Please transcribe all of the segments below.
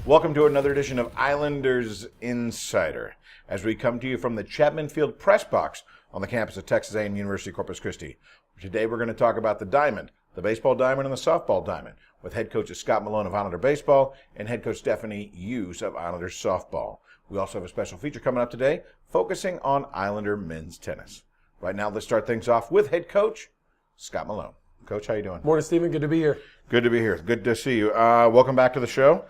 Welcome to another edition of Islanders Insider, as we come to you from the Chapman Field Press Box on the campus of Texas A&M University Corpus Christi. Today we're going to talk about the diamond, the baseball diamond and the softball diamond, with head coach Scott Malone of Islander Baseball and head coach Stephanie Hughes of Islanders Softball. We also have a special feature coming up today, focusing on Islander men's tennis. Right now, let's start things off with head coach Scott Malone. Coach, how you doing? Morning, Stephen. Good to be here. Good to be here. Good to see you. Welcome back to the show.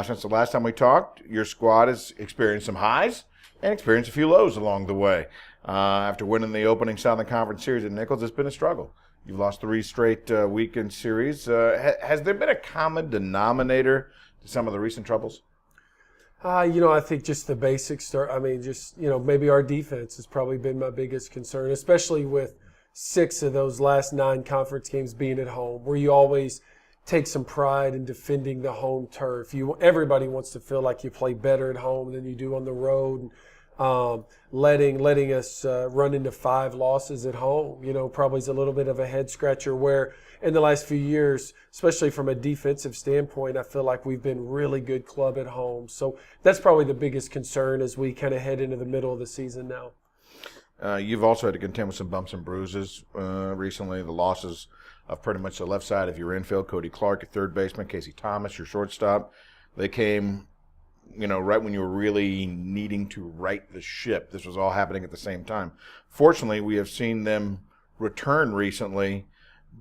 Since the last time we talked, your squad has experienced some highs and experienced a few lows along the way. After winning the opening Southern Conference Series at Nichols, it's been a struggle. You've lost 3 straight weekend series. Has there been a common denominator to some of the recent troubles? I think just the basics start. Maybe our defense has probably been my biggest concern, especially with 6 of those last 9 conference games being at home, where you always take some pride in defending the home turf. Everybody wants to feel like you play better at home than you do on the road. Letting us run into 5 losses at home, probably is a little bit of a head scratcher, where in the last few years, especially from a defensive standpoint, I feel like we've been really good club at home. So that's probably the biggest concern as we kind of head into the middle of the season now. You've also had to contend with some bumps and bruises recently. The losses of pretty much the left side of your infield, Cody Clark, your third baseman, Casey Thomas, your shortstop. They came, right when you were really needing to right the ship. This was all happening at the same time. Fortunately, we have seen them return recently,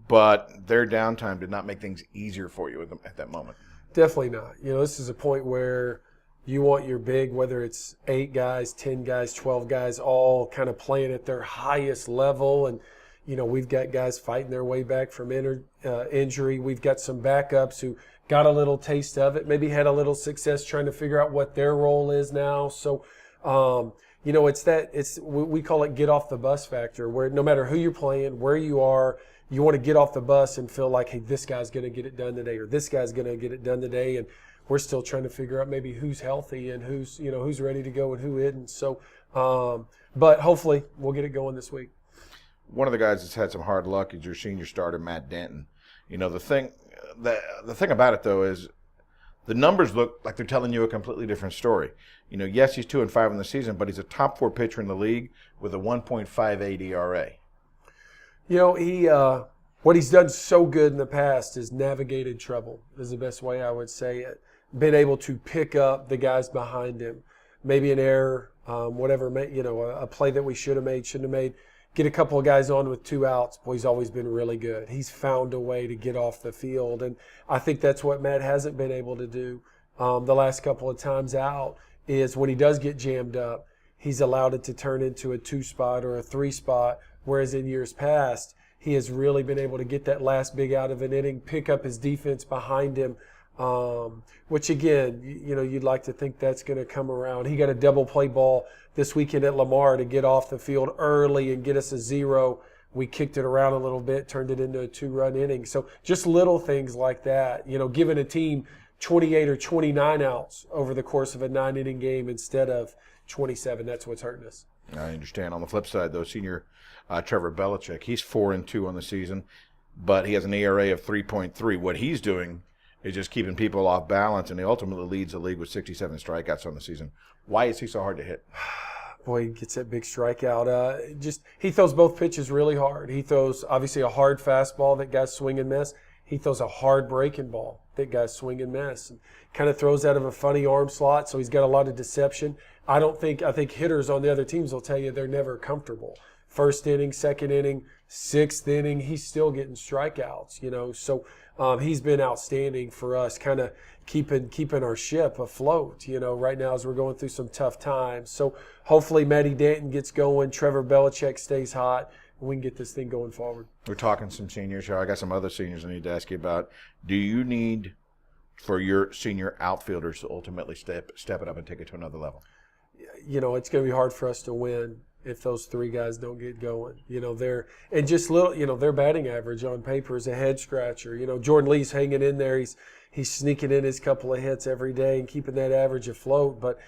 but their downtime did not make things easier for you at that moment. Definitely not. This is a point where you want your big, whether it's 8 guys, 10 guys, 12 guys, all kind of playing at their highest level. And, we've got guys fighting their way back from injury. We've got some backups who got a little taste of it, maybe had a little success trying to figure out what their role is now. So, we call it get off the bus factor, where no matter who you're playing, where you are, you want to get off the bus and feel like, hey, this guy's going to get it done today, or this guy's going to get it done today. And we're still trying to figure out maybe who's healthy and who's ready to go and who isn't. So, but hopefully we'll get it going this week. One of the guys that's had some hard luck is your senior starter, Matt Denton. The thing about it, though, is the numbers look like they're telling you a completely different story. Yes, he's 2-5 in the season, but he's a top 4 pitcher in the league with a 1.58 ERA. What he's done so good in the past is navigated trouble, is the best way I would say it. Been able to pick up the guys behind him, maybe an error, a play that we shouldn't have made. Get a couple of guys on with 2 outs. Boy, he's always been really good. He's found a way to get off the field, and I think that's what Matt hasn't been able to do the last couple of times out, is when he does get jammed up, he's allowed it to turn into a 2-spot or a 3-spot, whereas in years past, he has really been able to get that last big out of an inning, pick up his defense behind him, which again, you'd like to think that's going to come around. He got a double play ball this weekend at Lamar to get off the field early and get us a 0. We kicked it around a little bit, turned it into a 2-run inning. So just little things like that, giving a team 28 or 29 outs over the course of a 9-inning game instead of 27. That's what's hurting us. I understand. On the flip side, though, senior Trevor Belichick, he's 4-2 on the season, but he has an ERA of 3.3. What he's doing is just keeping people off balance, and he ultimately leads the league with 67 strikeouts on the season. Why is he so hard to hit? Boy, he gets that big strikeout. He throws both pitches really hard. He throws, obviously, a hard fastball that guys swing and miss. He throws a hard breaking ball that guys swing and miss. And kind of throws out of a funny arm slot, so he's got a lot of deception. I think hitters on the other teams will tell you they're never comfortable. First inning, second inning, 6th inning, he's still getting strikeouts, So he's been outstanding for us, kind of keeping our ship afloat, right now as we're going through some tough times. So hopefully Matty Denton gets going, Trevor Belichick stays hot, and we can get this thing going forward. We're talking some seniors here. I got some other seniors I need to ask you about. Do you need for your senior outfielders to ultimately step it up and take it to another level? It's going to be hard for us to win if those 3 guys don't get going. Their batting average on paper is a head scratcher. Jordan Lee's hanging in there. He's sneaking in his couple of hits every day and keeping that average afloat. But,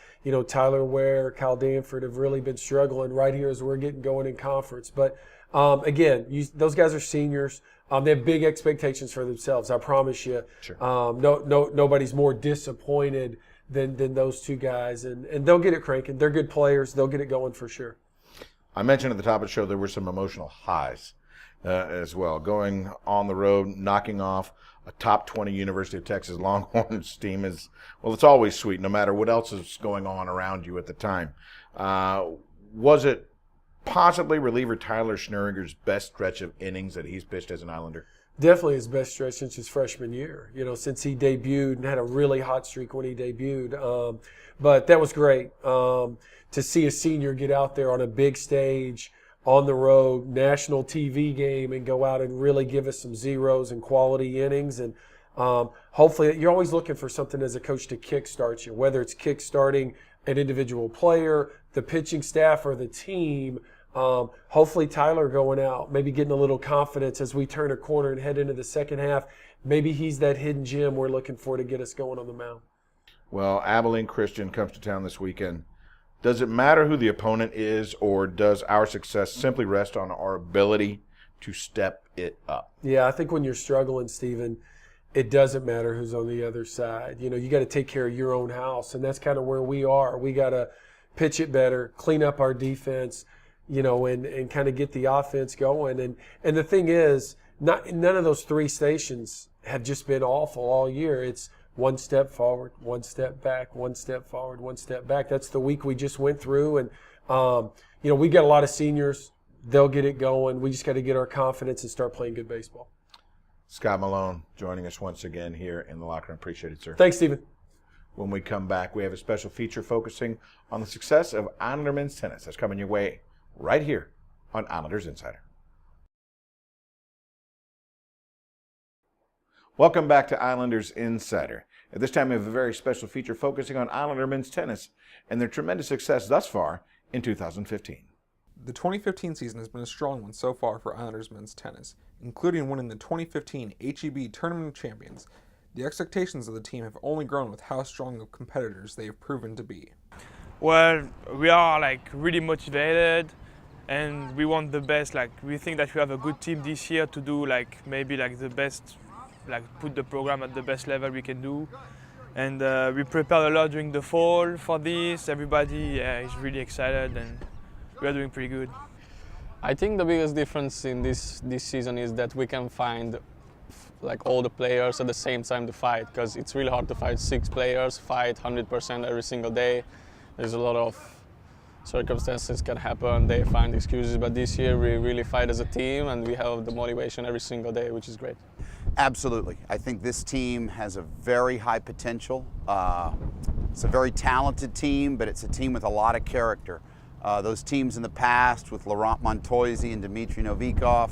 Tyler Ware, Kyle Danford have really been struggling right here as we're getting going in conference. But, those guys are seniors. They have big expectations for themselves. I promise you. Sure. Nobody's more disappointed than those two guys, and they'll get it cranking. They're good players. They'll get it going for sure. I mentioned at the top of the show there were some emotional highs as well. Going on the road, knocking off a top 20 University of Texas Longhorns team is, well, it's always sweet no matter what else is going on around you at the time. Was it possibly reliever Tyler Schnurringer's best stretch of innings that he's pitched as an Islander? Definitely his best stretch since his freshman year, since he debuted and had a really hot streak when he debuted. But that was great to see a senior get out there on a big stage, on the road, national TV game, and go out and really give us some zeros and quality innings. And hopefully, you're always looking for something as a coach to kickstart you, whether it's kickstarting an individual player, the pitching staff, or the team. Hopefully Tyler going out, maybe getting a little confidence as we turn a corner and head into the second half. Maybe he's that hidden gem we're looking for to get us going on the mound. Well, Abilene Christian comes to town this weekend. Does it matter who the opponent is, or does our success simply rest on our ability to step it up? Yeah, I think when you're struggling, Stephen, it doesn't matter who's on the other side. You got to take care of your own house, and that's kind of where we are. We got to pitch it better, clean up our defense, and kind of get the offense going. And the thing is, none of those three stations have just been awful all year. It's one step forward, one step back, one step forward, one step back. That's the week we just went through. And, we got a lot of seniors. They'll get it going. We just got to get our confidence and start playing good baseball. Scott Malone joining us once again here in the locker room. Appreciate it, sir. Thanks, Stephen. When we come back, we have a special feature focusing on the success of Islander men's tennis. That's coming your way right here on Islanders Insider. Welcome back to Islanders Insider. At this time, we have a very special feature focusing on Islander men's tennis and their tremendous success thus far in 2015. The 2015 season has been a strong one so far for Islanders men's tennis, including winning the 2015 HEB Tournament of Champions. The expectations of the team have only grown with how strong of competitors they have proven to be. Well, we are really motivated, and we want the best. We think that we have a good team this year to do maybe the best, put the program at the best level we can do. And we prepared a lot during the fall for this. Everybody is really excited, and we are doing pretty good. I think the biggest difference in this season is that we can find all the players at the same time to fight, because it's really hard to fight 6 players, fight 100% every single day. There's a lot of circumstances can happen, they find excuses, but this year we really fight as a team and we have the motivation every single day, which is great. Absolutely. I think this team has a very high potential. It's a very talented team, but it's a team with a lot of character. Those teams in the past with Laurent Montoisi and Dmitry Novikov,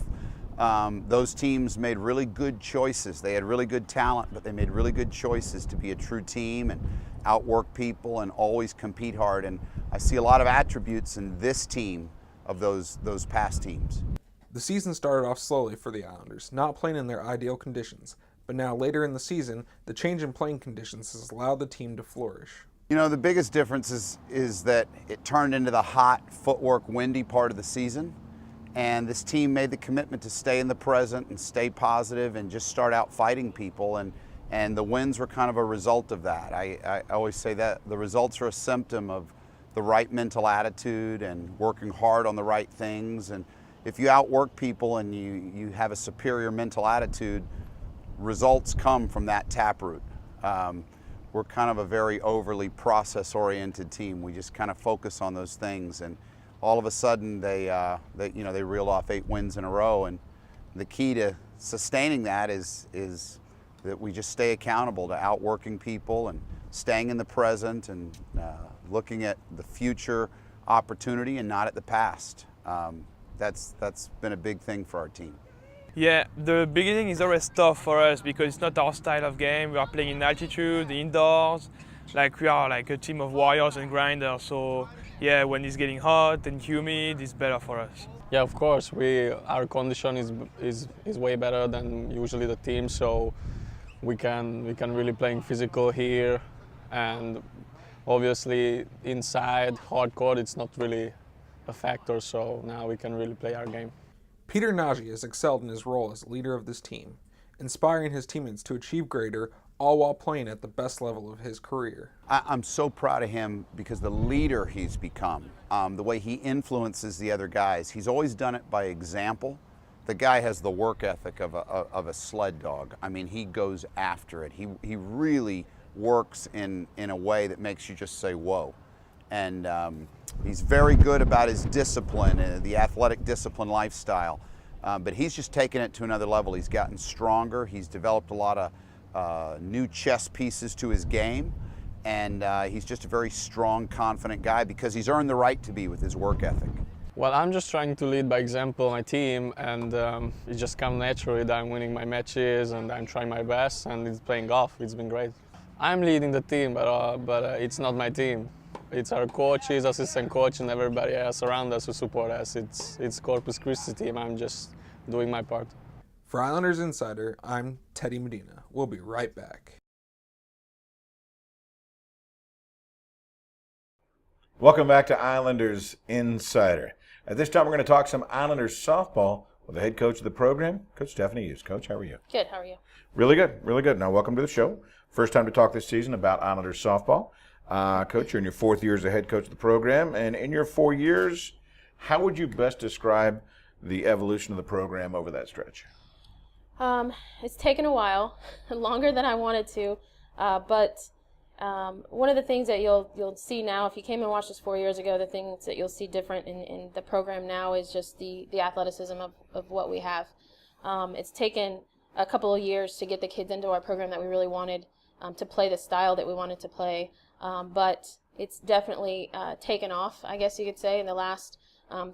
those teams made really good choices. They had really good talent, but they made really good choices to be a true team and outwork people and always compete hard. And I see a lot of attributes in this team of those past teams. The season started off slowly for the Islanders, not playing in their ideal conditions, but now later in the season, the change in playing conditions has allowed the team to flourish. The biggest difference is that it turned into the hot, footwork, windy part of the season. And this team made the commitment to stay in the present and stay positive and just start out fighting people. And the wins were kind of a result of that. I always say that the results are a symptom of the right mental attitude and working hard on the right things. And if you outwork people and you have a superior mental attitude, results come from that taproot. We're kind of a very overly process-oriented team. We just kind of focus on those things, and all of a sudden they reeled off 8 wins in a row. And the key to sustaining that is that we just stay accountable to outworking people and staying in the present and looking at the future opportunity and not at the past. That's been a big thing for our team. Yeah, the beginning is always tough for us because it's not our style of game. We are playing in altitude, indoors. We are a team of warriors and grinders. So yeah, when it's getting hot and humid, it's better for us. Yeah, of course. Our condition is way better than usually the team, so we can really playing physical here, and obviously inside hard court it's not really a factor. So now we can really play our game. Peter Nagy has excelled in his role as leader of this team, inspiring his teammates to achieve greater, all while playing at the best level of his career. I'm so proud of him because the leader he's become, the way he influences the other guys. He's always done it by example. The guy has the work ethic of a sled dog. I mean, he goes after it. He really works in a way that makes you just say, whoa. And he's very good about his discipline, the athletic discipline lifestyle. But he's just taken it to another level. He's gotten stronger. He's developed a lot of new chess pieces to his game, and he's just a very strong, confident guy because he's earned the right to be with his work ethic. Well, I'm just trying to lead by example my team, and it just comes naturally that I'm winning my matches and I'm trying my best, and it's playing golf. It's been great. I'm leading the team, but it's not my team. It's our coaches, assistant coach, and everybody else around us who support us. It's Corpus Christi team. I'm just doing my part. For Islanders Insider, I'm Teddy Medina. We'll be right back. Welcome back to Islanders Insider. At this time, we're going to talk some Islanders softball with the head coach of the program, Coach Stephanie Hughes. Coach, how are you? Good, how are you? Really good, really good. Now, welcome to the show. First time to talk this season about Islanders softball. Coach, you're in your 4th year as the head coach of the program, and in your 4 years, how would you best describe the evolution of the program over that stretch? It's taken a while, longer than I wanted to, but one of the things that you'll see now, if you came and watched us 4 years ago, the things that you'll see different in the program now is just the athleticism of what we have. It's taken a couple of years to get the kids into our program that we really wanted to play the style that we wanted to play, but it's definitely taken off, I guess you could say, in the last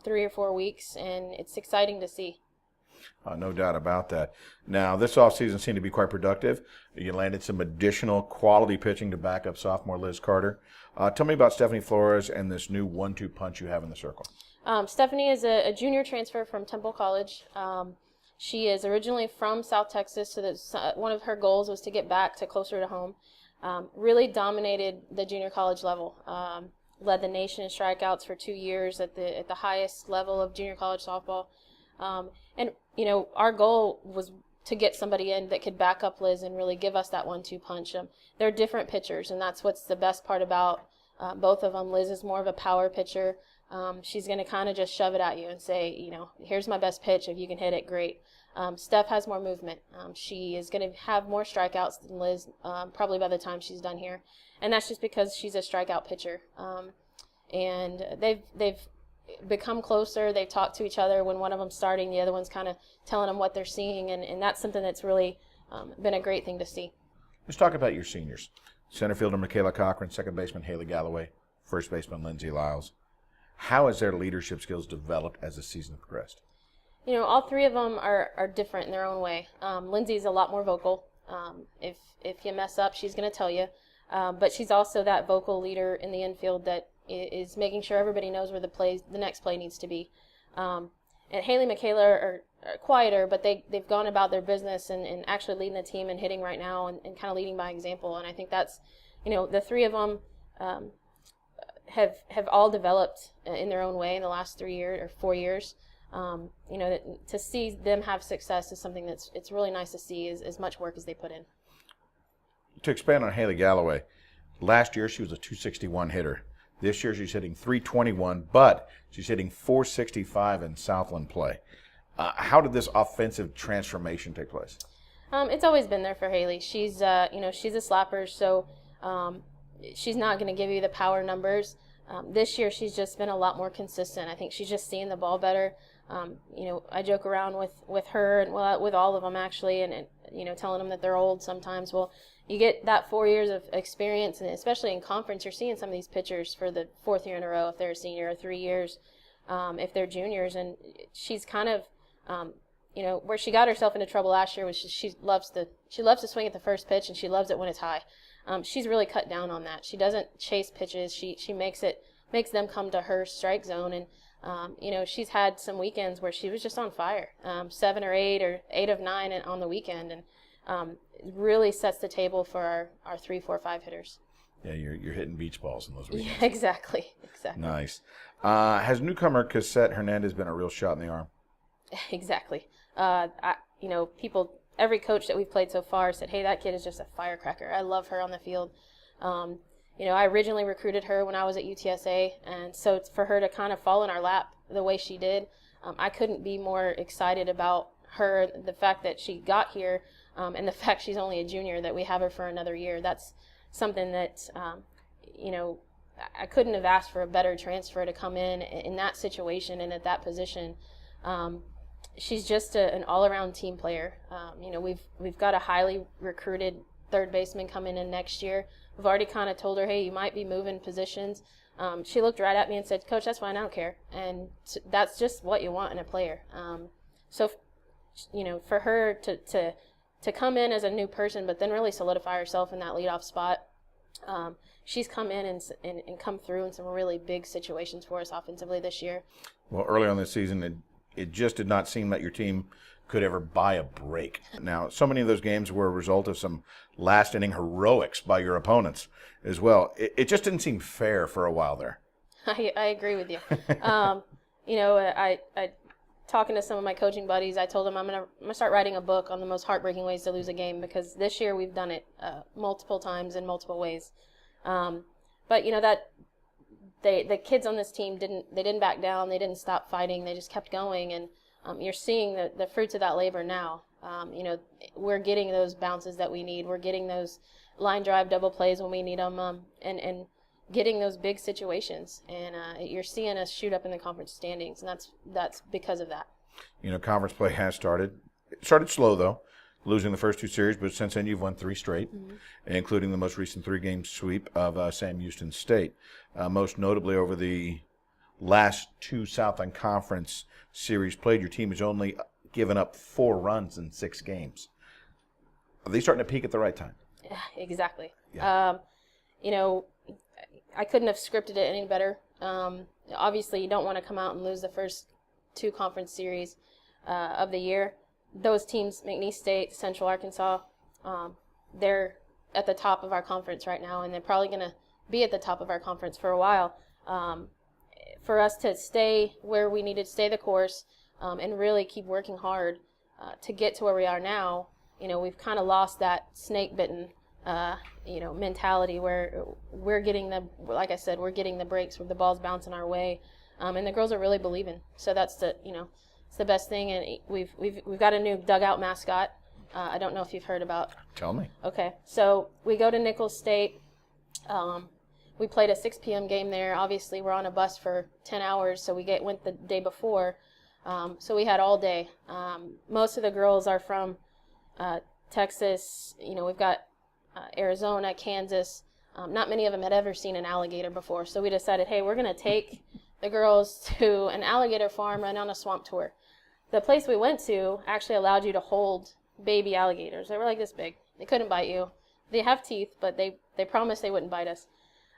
3 or 4 weeks, and it's exciting to see. No doubt about that. Now, this offseason seemed to be quite productive. You landed some additional quality pitching to back up sophomore Liz Carter. Tell me about Stephanie Flores and this new 1-2 punch you have in the circle. Stephanie is a junior transfer from Temple College. She is originally from South Texas, so one of her goals was to get back to closer to home. Really dominated the junior college level. Led the nation in strikeouts for 2 years at the highest level of junior college softball. And, you know, our goal was to get somebody in that could back up Liz and really give us that 1-2 punch. They're different pitchers, and that's what's the best part about both of them. Liz is more of a power pitcher. She's going to kind of just shove it at you and say, you know, here's my best pitch. If you can hit it, great. Steph has more movement. She is going to have more strikeouts than Liz probably by the time she's done here. And that's just because she's a strikeout pitcher. And they've become closer. They talk to each other. When one of them's starting, the other one's kind of telling them what they're seeing, and that's something that's really been a great thing to see. Let's talk about your seniors. Center fielder Michaela Cochran, second baseman Haley Galloway, first baseman Lindsay Lyles. How has their leadership skills developed as the season progressed? You know, all three of them are different in their own way. Lindsay's a lot more vocal. If you mess up, she's going to tell you. But she's also that vocal leader in the infield that is making sure everybody knows where the next play needs to be. And Haley and Michaela are quieter, but they've gone about their business and actually leading the team and hitting right now and kind of leading by example. And I think that's, you know, the three of them have all developed in their own way in the last 3 years or 4 years. You know, to see them have success is something it's really nice to see as much work as they put in. To expand on Haley Galloway, last year she was a .261 hitter. This year she's hitting .321, but she's hitting .465 in Southland play. How did this offensive transformation take place? It's always been there for Haley. She's you know, she's a slapper, so she's not going to give you the power numbers. This year she's just been a lot more consistent. I think she's just seeing the ball better. You know, I joke around with her and with all of them actually, and you know, telling them that they're old sometimes. Well, you get that 4 years of experience, and especially in conference, you're seeing some of these pitchers for the 4th year in a row if they're a senior, or 3 years if they're juniors. And she's kind of, you know, where she got herself into trouble last year was she loves to swing at the first pitch, and she loves it when it's high. She's really cut down on that. She doesn't chase pitches. She makes them come to her strike zone. And you know, she's had some weekends where she was just on fire, 7 or 8 or 8 of 9 on the weekend, and really sets the table for our 3, 4, 5 hitters. Yeah, you're hitting beach balls in those weekends. Yeah, exactly. Nice. Has newcomer Cassette Hernandez been a real shot in the arm? Exactly. You know, people every coach that we've played so far said, hey, that kid is just a firecracker. I love her on the field. I originally recruited her when I was at UTSA, and so for her to kind of fall in our lap the way she did, I couldn't be more excited about her, the fact that she got here, and the fact she's only a junior, that we have her for another year. That's something that, I couldn't have asked for a better transfer to come in that situation and at that position. She's just an all-around team player. We've got a highly recruited third baseman coming in next year. We've already kind of told her, hey, you might be moving positions. She looked right at me and said, Coach, that's fine, I don't care. And that's just what you want in a player. For her to come in as a new person, but then really solidify herself in that leadoff spot, she's come in and come through in some really big situations for us offensively this year. Well, early on this season, it just did not seem that your team could ever buy a break. Now, so many of those games were a result of some last-inning heroics by your opponents as well. It just didn't seem fair for a while there. I agree with you. I talking to some of my coaching buddies, I told them I'm gonna start writing a book on the most heartbreaking ways to lose a game, because this year we've done it multiple times in multiple ways. But the kids on this team didn't back down. They didn't stop fighting. They just kept going, and you're seeing the fruits of that labor now. We're getting those bounces that we need. We're getting those line drive double plays when we need them, and getting those big situations. And you're seeing us shoot up in the conference standings, and that's because of that. Conference play has started. It started slow, though, losing the first two series, but since then you've won 3 straight, including the most recent 3-game sweep of Sam Houston State. Most notably, over the last 2 Southland Conference series played, your team has only given up 4 runs in 6 games. Are they starting to peak at the right time? Yeah, exactly. Yeah. I couldn't have scripted it any better. Obviously, you don't want to come out and lose the first 2 conference series of the year. Those teams, McNeese State, Central Arkansas, they're at the top of our conference right now, and they're probably going to be at the top of our conference for a while. For us to stay where we needed to stay the course, and really keep working hard to get to where we are now, we've kind of lost that snake-bitten mentality where we're getting like I said, we're getting the breaks where the ball's bouncing our way, and the girls are really believing. So that's it's the best thing. And we've got a new dugout mascot. I don't know if you've heard about. Tell me. Okay, so we go to Nichols State. We played a 6 p.m. game there. Obviously, we're on a bus for 10 hours, so we went the day before. So we had all day. Most of the girls are from Texas. We've got Arizona, Kansas. Not many of them had ever seen an alligator before. So we decided, hey, we're going to take the girls to an alligator farm and on a swamp tour. The place we went to actually allowed you to hold baby alligators. They were like this big. They couldn't bite you. They have teeth, but they promised they wouldn't bite us.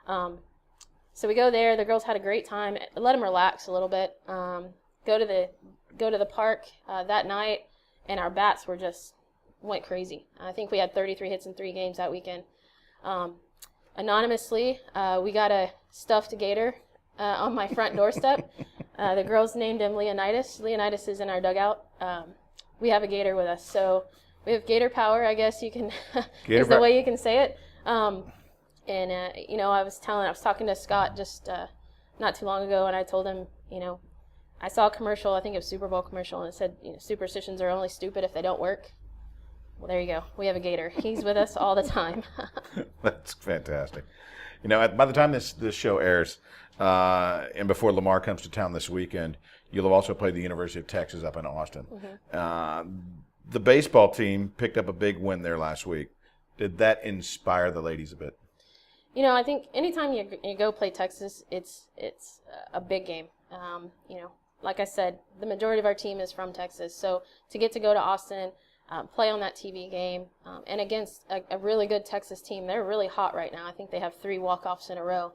So we go there. The girls had a great time. Let them relax a little bit. Go to the park that night, and our bats went crazy. I think we had 33 hits in 3 games that weekend. Anonymously, we got a stuffed gator on my front doorstep. The girls named him Leonidas. Leonidas is in our dugout. We have a gator with us, so we have gator power, I guess you can is the way you can say it. I was talking to Scott just not too long ago, and I told him, I saw a commercial, I think it was a Super Bowl commercial, and it said, superstitions are only stupid if they don't work. Well, there you go. We have a gator. He's with us all the time. That's fantastic. By the time this show airs, and before Lamar comes to town this weekend, you'll have also played the University of Texas up in Austin. The baseball team picked up a big win there last week. Did that inspire the ladies a bit? I think anytime you go play Texas, it's a big game. Like I said, the majority of our team is from Texas, so to get to go to Austin, play on that TV game, and against a really good Texas team, they're really hot right now. I think they have 3 walk-offs in a row.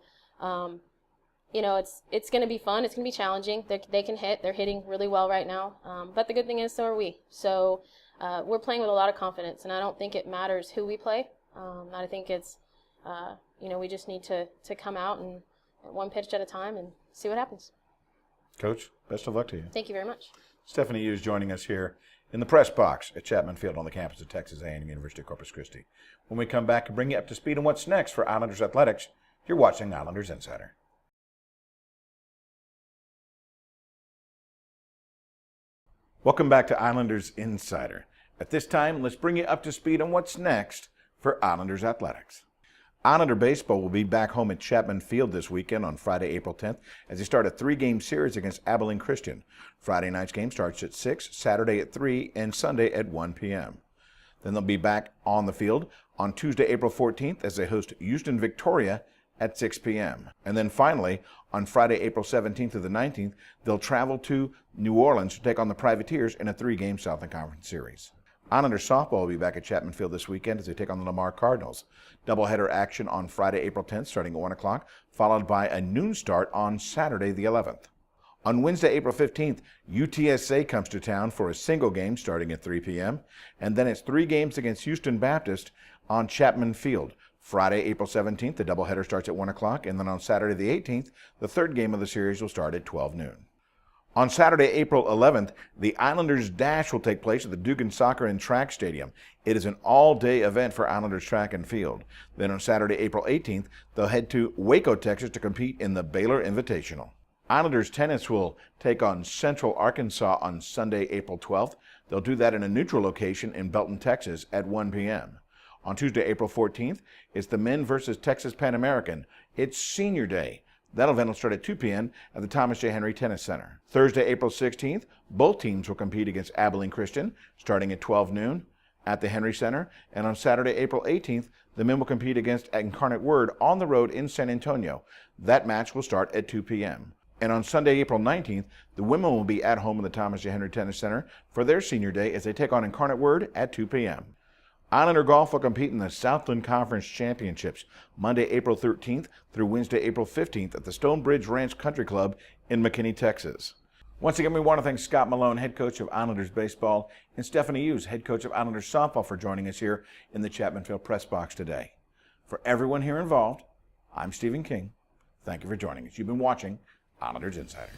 It's going to be fun. It's going to be challenging. They can hit. They're hitting really well right now. But the good thing is, so are we. So we're playing with a lot of confidence, and I don't think it matters who we play. I think it's, we just need to come out and one pitch at a time and see what happens. Coach, best of luck to you. Thank you very much. Stephanie Hughes joining us here in the press box at Chapman Field on the campus of Texas A&M University of Corpus Christi. When we come back and bring you up to speed on what's next for Islanders athletics, you're watching Islanders Insider. Welcome back to Islanders Insider. At this time, let's bring you up to speed on what's next for Islanders athletics. Islander baseball will be back home at Chapman Field this weekend on Friday, April 10th, as they start a 3-game series against Abilene Christian. Friday night's game starts at 6, Saturday at 3, and Sunday at 1 p.m. Then they'll be back on the field on Tuesday, April 14th, as they host Houston Victoria at 6 p.m. And then finally, on Friday, April 17th to the 19th, they'll travel to New Orleans to take on the Privateers in a 3-game Southern Conference series. Islander softball will be back at Chapman Field this weekend as they take on the Lamar Cardinals. Doubleheader action on Friday, April 10th, starting at 1 o'clock, followed by a noon start on Saturday, the 11th. On Wednesday, April 15th, UTSA comes to town for a single game starting at 3 p.m., and then it's 3 games against Houston Baptist on Chapman Field. Friday, April 17th, the doubleheader starts at 1 o'clock, and then on Saturday, the 18th, the 3rd game of the series will start at 12 noon. On Saturday, April 11th, the Islanders Dash will take place at the Dugan Soccer and Track Stadium. It is an all-day event for Islanders Track and Field. Then on Saturday, April 18th, they'll head to Waco, Texas to compete in the Baylor Invitational. Islanders Tennis will take on Central Arkansas on Sunday, April 12th. They'll do that in a neutral location in Belton, Texas at 1 p.m. On Tuesday, April 14th, it's the men versus Texas Pan American. It's Senior Day. That event will start at 2 p.m. at the Thomas J. Henry Tennis Center. Thursday, April 16th, both teams will compete against Abilene Christian, starting at 12 noon at the Henry Center. And on Saturday, April 18th, the men will compete against Incarnate Word on the road in San Antonio. That match will start at 2 p.m. And on Sunday, April 19th, the women will be at home in the Thomas J. Henry Tennis Center for their Senior Day as they take on Incarnate Word at 2 p.m. Islander golf will compete in the Southland Conference Championships Monday, April 13th through Wednesday, April 15th at the Stonebridge Ranch Country Club in McKinney, Texas. Once again, we want to thank Scott Malone, head coach of Islanders baseball, and Stephanie Hughes, head coach of Islanders softball, for joining us here in the Chapman Field press box today. For everyone here involved, I'm Stephen King. Thank you for joining us. You've been watching Islanders Insider.